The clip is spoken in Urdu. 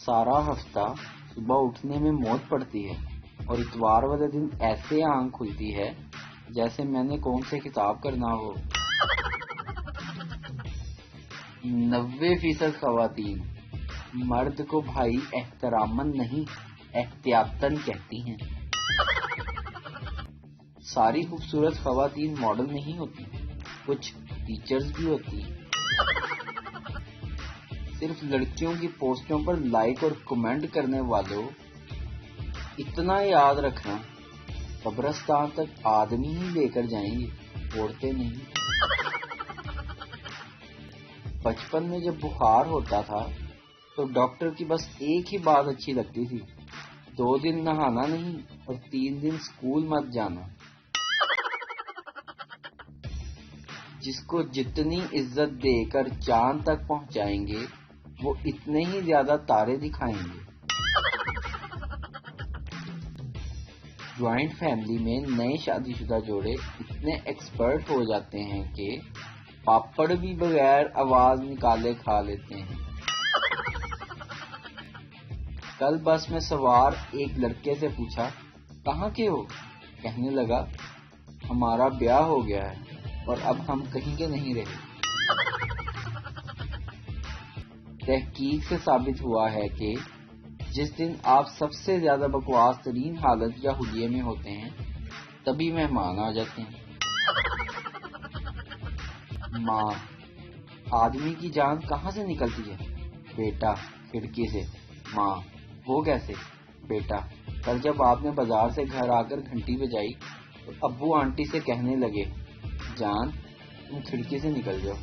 سارا ہفتہ صبح اٹھنے میں موت پڑتی ہے اور اتوار والے دن ایسے آنکھ کھلتی ہے جیسے میں نے کون سے خطاب کرنا ہو۔ 90% خواتین مرد کو بھائی احتراماً نہیں احتیاطاً کہتی ہیں۔ ساری خوبصورت خواتین ماڈل نہیں ہوتی، کچھ ٹیچرز بھی ہوتی ہیں۔ صرف لڑکیوں کی پوسٹوں پر لائک اور کمنٹ کرنے والوں، اتنا یاد رکھنا قبرستان تک آدمی ہی لے کر جائیں گے، عورتیں نہیں۔ بچپن میں جب بخار ہوتا تھا تو ڈاکٹر کی بس ایک ہی بات اچھی لگتی تھی، 2 دن نہانا نہیں اور 3 دن اسکول مت جانا۔ جس کو جتنی عزت دے کر چاند تک پہنچائیں گے وہ اتنے ہی زیادہ تارے دکھائیں گے۔ جوائنٹ فیملی میں نئے شادی شدہ جوڑے اتنے ایکسپرٹ ہو جاتے ہیں کہ پاپڑ بھی بغیر آواز نکالے کھا لیتے ہیں۔ کل بس میں سوار ایک لڑکے سے پوچھا، کہاں کے ہو؟ کہنے لگا، ہمارا بیاہ ہو گیا ہے اور اب ہم کہیں کے نہیں رہے۔ تحقیق سے ثابت ہوا ہے کہ جس دن آپ سب سے زیادہ بکواس ترین حالت یا حلیے میں ہوتے ہیں تبھی مہمان آ جاتے ہیں۔ ماں، آدمی کی جان کہاں سے نکلتی ہے؟ بیٹا، کھڑکی سے۔ ماں، وہ کیسے؟ بیٹا، کل جب آپ نے بازار سے گھر آ کر گھنٹی بجائی تو ابو آنٹی سے کہنے لگے، جان تم کھڑکی سے نکل جاؤ۔